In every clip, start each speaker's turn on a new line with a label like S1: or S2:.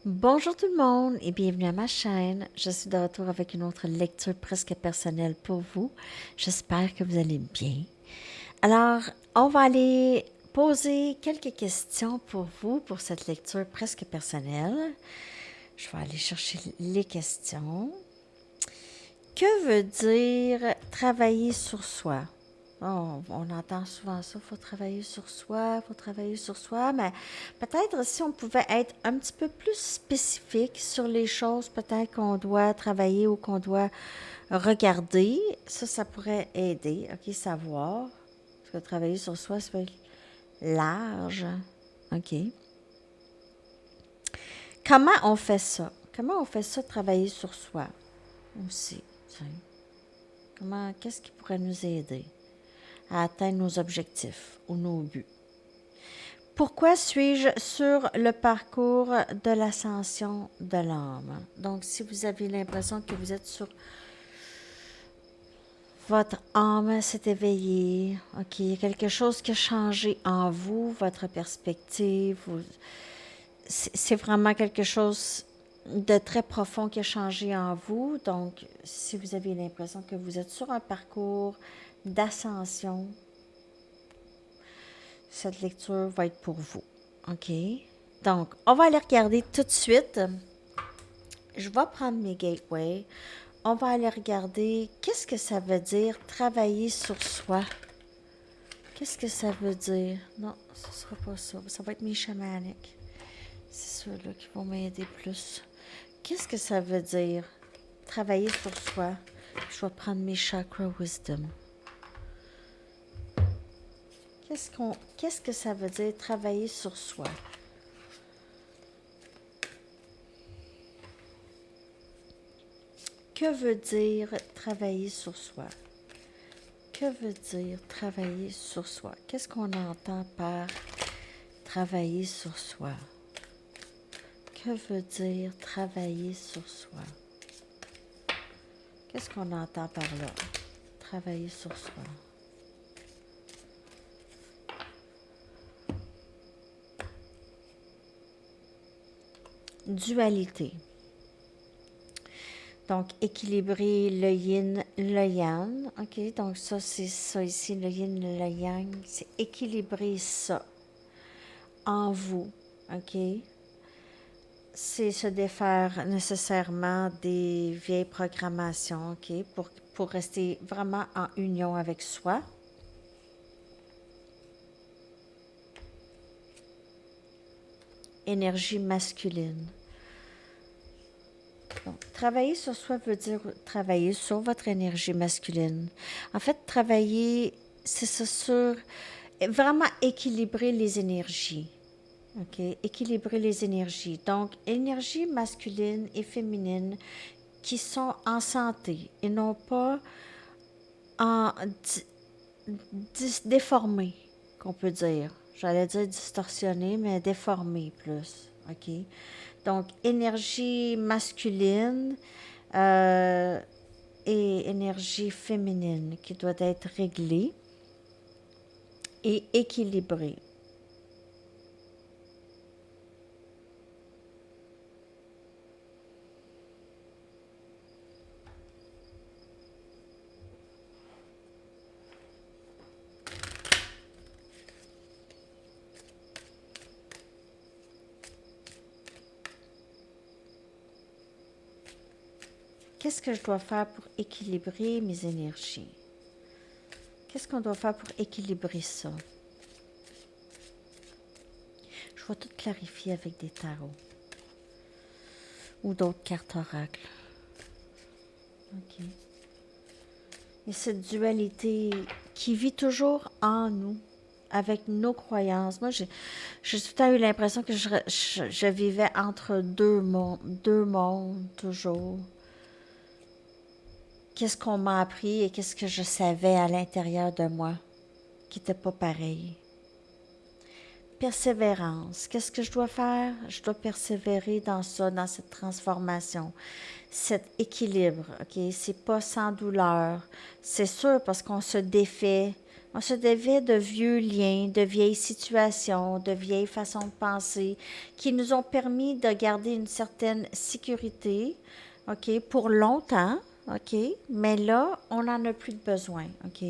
S1: Bonjour tout le monde et bienvenue à ma chaîne. Je suis de retour avec une autre lecture presque personnelle pour vous. J'espère que vous allez bien. Alors, on va aller poser quelques questions pour vous pour cette lecture presque personnelle. Je vais aller chercher les questions. Que veut dire travailler sur soi? On entend souvent ça, il faut travailler sur soi, mais peut-être si on pouvait être un petit peu plus spécifique sur les choses peut-être qu'on doit travailler ou qu'on doit regarder, ça pourrait aider, ok, savoir. Parce que travailler sur soi, ça peut être large, ok. Comment on fait ça? Comment on fait ça, travailler sur soi aussi, tiens. Qu'est-ce qui pourrait nous aider à atteindre nos objectifs ou nos buts? Pourquoi suis-je sur le parcours de l'ascension de l'âme? Donc, si vous avez l'impression que vous êtes sur votre âme s'est éveillée, ok, il y a quelque chose qui a changé en vous, votre perspective, c'est vraiment quelque chose de très profond qui a changé en vous. Donc, si vous avez l'impression que vous êtes sur un parcours d'ascension, cette lecture va être pour vous. OK? Donc, on va aller regarder tout de suite. Je vais prendre mes gateways. On va aller regarder qu'est-ce que ça veut dire travailler sur soi. Qu'est-ce que ça veut dire? Non, ce ne sera pas ça. Ça va être mes chamaniques. C'est ceux-là qui vont m'aider plus. Qu'est-ce que ça veut dire travailler sur soi? Je vais prendre mes chakra wisdom. Qu'est-ce que ça veut dire travailler sur soi? Que veut dire travailler sur soi? Que veut dire travailler sur soi? Qu'est-ce qu'on entend par travailler sur soi? Que veut dire travailler sur soi? Qu'est-ce qu'on entend par là? Travailler sur soi. Dualité. Donc, équilibrer le yin, le yang. OK, donc ça, c'est ça ici, le yin, le yang. C'est équilibrer ça en vous. OK? C'est se défaire nécessairement des vieilles programmations, OK? Pour rester vraiment en union avec soi. Énergie masculine. Donc, travailler sur soi veut dire travailler sur votre énergie masculine. En fait, travailler, c'est ça sur vraiment équilibrer les énergies. OK? Équilibrer les énergies. Donc, énergie masculine et féminine qui sont en santé et non pas en déformées, qu'on peut dire. J'allais dire distorsionnées, mais déformées plus. OK? Donc, énergie masculine et énergie féminine qui doit être réglée et équilibrée. Qu'est-ce que je dois faire pour équilibrer mes énergies? Qu'est-ce qu'on doit faire pour équilibrer ça? Je vais tout clarifier avec des tarots ou d'autres cartes oracles. OK. Et cette dualité qui vit toujours en nous, avec nos croyances. Moi, j'ai tout le temps eu l'impression que je vivais entre deux mondes toujours. Qu'est-ce qu'on m'a appris et qu'est-ce que je savais à l'intérieur de moi qui n'était pas pareil. Persévérance. Qu'est-ce que je dois faire? Je dois persévérer dans ça, dans cette transformation, cet équilibre. OK? C'est pas sans douleur. C'est sûr parce qu'on se défait On se défait de vieux liens, de vieilles situations, de vieilles façons de penser qui nous ont permis de garder une certaine sécurité, OK, pour longtemps, OK, mais là, on n'en a plus de besoin, OK.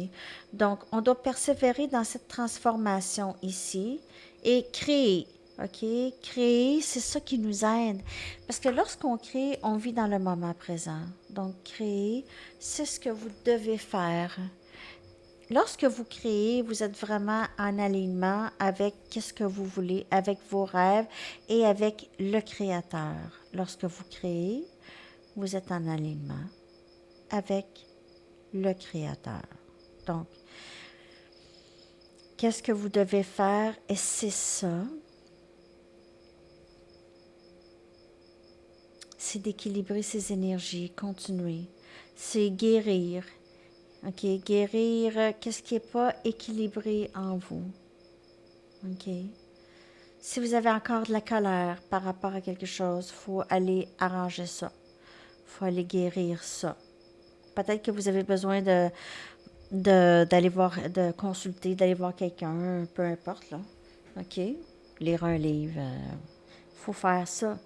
S1: Donc, on doit persévérer dans cette transformation ici et créer, OK. Créer, c'est ça qui nous aide. Parce que lorsqu'on crée, on vit dans le moment présent. Donc, créer, c'est ce que vous devez faire. Lorsque vous créez, vous êtes vraiment en alignement avec qu'est-ce que vous voulez, avec vos rêves et avec le Créateur. Lorsque vous créez, vous êtes en alignement avec le Créateur. Donc, qu'est-ce que vous devez faire? Et c'est ça, c'est d'équilibrer ses énergies, continuer. C'est guérir. OK, guérir qu'est-ce qui n'est pas équilibré en vous. OK. Si vous avez encore de la colère par rapport à quelque chose, il faut aller arranger ça. Il faut aller guérir ça. Peut-être que vous avez besoin d'aller voir, de consulter, d'aller voir quelqu'un, peu importe, là. OK? Lire un livre. Faut faire ça.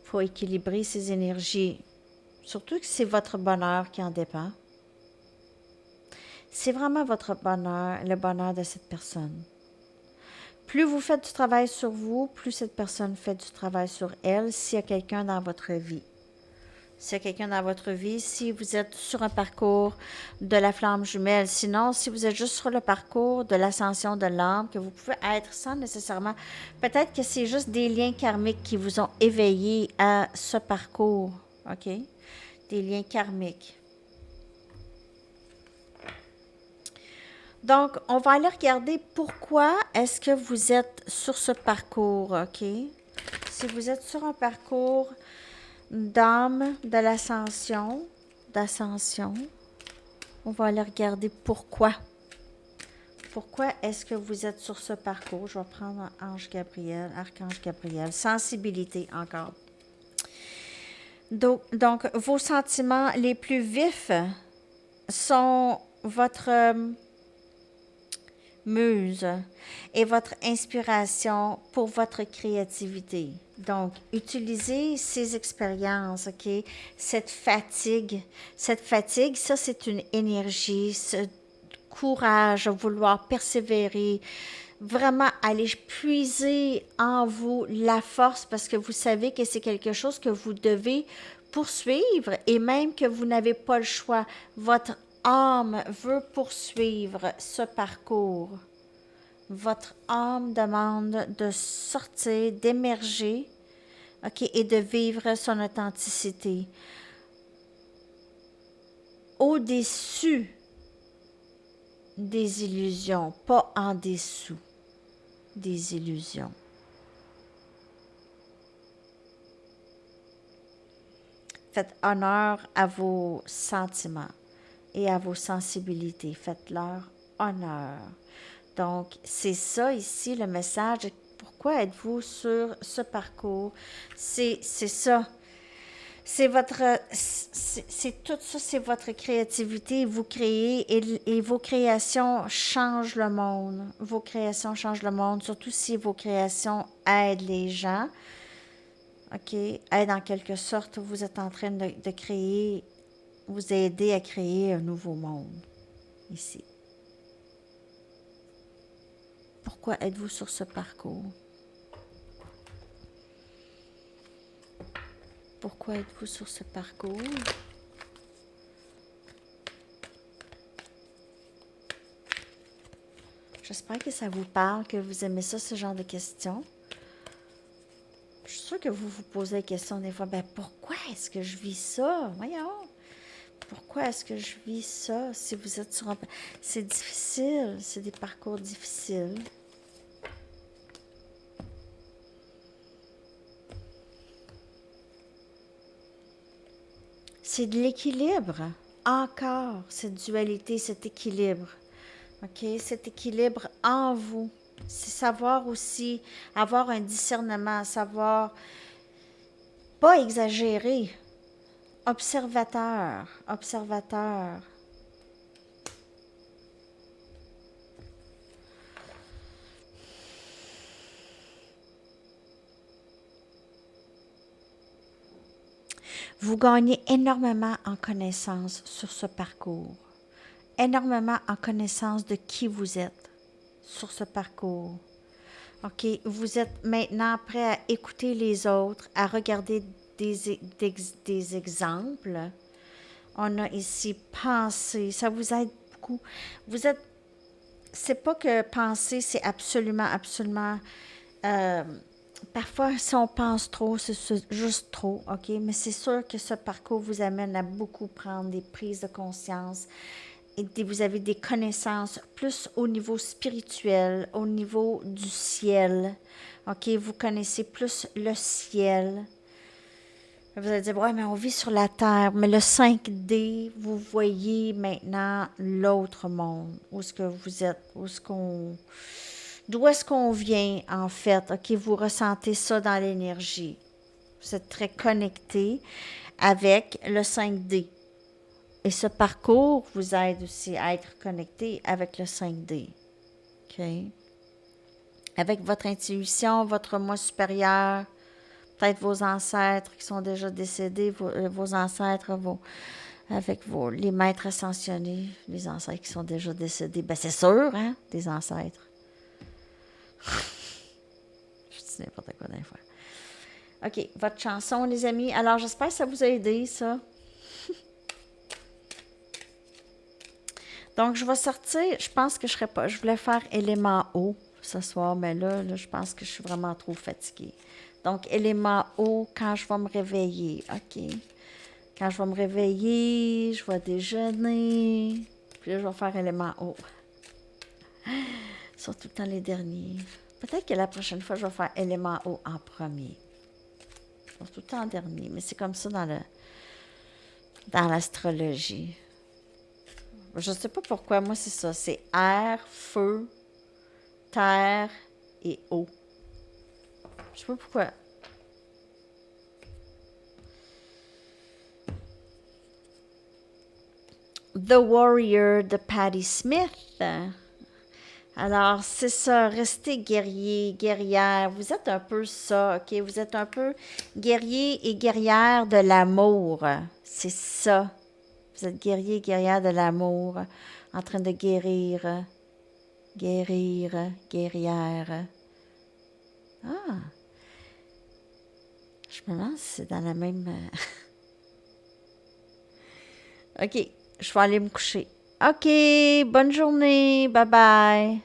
S1: Faut équilibrer ses énergies. Surtout que c'est votre bonheur qui en dépend. C'est vraiment votre bonheur, le bonheur de cette personne. Plus vous faites du travail sur vous, plus cette personne fait du travail sur elle s'il y a quelqu'un dans votre vie. S'il y a quelqu'un dans votre vie, si vous êtes sur un parcours de la flamme jumelle. Sinon, si vous êtes juste sur le parcours de l'ascension de l'âme, que vous pouvez être sans nécessairement... Peut-être que c'est juste des liens karmiques qui vous ont éveillé à ce parcours, OK? Des liens karmiques. Donc, on va aller regarder pourquoi est-ce que vous êtes sur ce parcours, OK? Si vous êtes sur un parcours d'âme, de l'ascension, d'ascension, on va aller regarder pourquoi. Pourquoi est-ce que vous êtes sur ce parcours? Je vais prendre Ange Gabriel, Archange Gabriel, sensibilité encore. Donc, vos sentiments les plus vifs sont votre muse et votre inspiration pour votre créativité. Donc, utilisez ces expériences, OK? Cette fatigue, ça, c'est une énergie, ce courage à vouloir persévérer, vraiment aller puiser en vous la force parce que vous savez que c'est quelque chose que vous devez poursuivre et même que vous n'avez pas le choix. Votre âme veut poursuivre ce parcours. Votre âme demande de sortir, d'émerger, OK, et de vivre son authenticité. Au-dessus des illusions, pas en dessous des illusions. Faites honneur à vos sentiments et à vos sensibilités. Faites-leur honneur. Donc, c'est ça ici le message. Pourquoi êtes-vous sur ce parcours? C'est ça. C'est tout ça, c'est votre créativité. Vous créez et vos créations changent le monde. Vos créations changent le monde, surtout si vos créations aident les gens. OK? Aident en quelque sorte, vous êtes en train de créer, vous aider à créer un nouveau monde ici. Pourquoi êtes-vous sur ce parcours? Pourquoi êtes-vous sur ce parcours? J'espère que ça vous parle, que vous aimez ça, ce genre de questions. Je suis sûre que vous vous posez la question des fois, ben pourquoi est-ce que je vis ça? Voyons. Pourquoi est-ce que je vis ça? Si vous êtes sur un... C'est difficile, c'est des parcours difficiles. C'est de l'équilibre. Encore, cette dualité, cet équilibre. OK? Cet équilibre en vous. C'est savoir aussi avoir un discernement, savoir pas exagérer. Observateur. Vous gagnez énormément en connaissance sur ce parcours, énormément en connaissance de qui vous êtes sur ce parcours. OK, vous êtes maintenant prêt à écouter les autres, à regarder des exemples. On a ici penser, ça vous aide beaucoup. Vous êtes, c'est pas que penser, c'est absolument, euh, parfois si on pense trop, c'est juste trop, OK? Mais c'est sûr que ce parcours vous amène à beaucoup prendre des prises de conscience et vous avez des connaissances plus au niveau spirituel, au niveau du ciel, OK? Vous connaissez plus le ciel. Vous allez dire, ouais, mais on vit sur la Terre. Mais le 5D, vous voyez maintenant l'autre monde. Où est-ce que vous êtes? D'où est-ce qu'on vient, en fait? OK, vous ressentez ça dans l'énergie. Vous êtes très connecté avec le 5D. Et ce parcours vous aide aussi à être connecté avec le 5D. OK? Avec votre intuition, votre moi supérieur, peut-être vos ancêtres qui sont déjà décédés, vos ancêtres, les maîtres ascensionnés, les ancêtres qui sont déjà décédés. Ben c'est sûr, hein, des ancêtres. Je dis n'importe quoi d'un fois. OK, votre chanson, les amis. Alors, j'espère que ça vous a aidé, ça. Donc, je vais sortir. Je pense que je serais pas. Je voulais faire élément eau ce soir, mais là, je pense que je suis vraiment trop fatiguée. Donc, élément eau quand je vais me réveiller. OK. Quand je vais me réveiller, je vais déjeuner. Puis là, je vais faire élément eau. Surtout dans les derniers. Peut-être que la prochaine fois, je vais faire élément eau en premier. Surtout en dernier. Mais c'est comme ça dans l'astrologie. Je ne sais pas pourquoi. Moi, c'est ça. C'est air, feu, terre et eau. Je sais pas pourquoi. The Warrior de Patti Smith. Alors, c'est ça, restez guerrier, guerrière. Vous êtes un peu ça, OK? Vous êtes un peu guerrier et guerrière de l'amour. C'est ça. Vous êtes guerrier et guerrière de l'amour, en train de guérir, guerrière. Ah, je me demande si c'est dans la même... OK, je vais aller me coucher. OK, bonne journée, bye bye.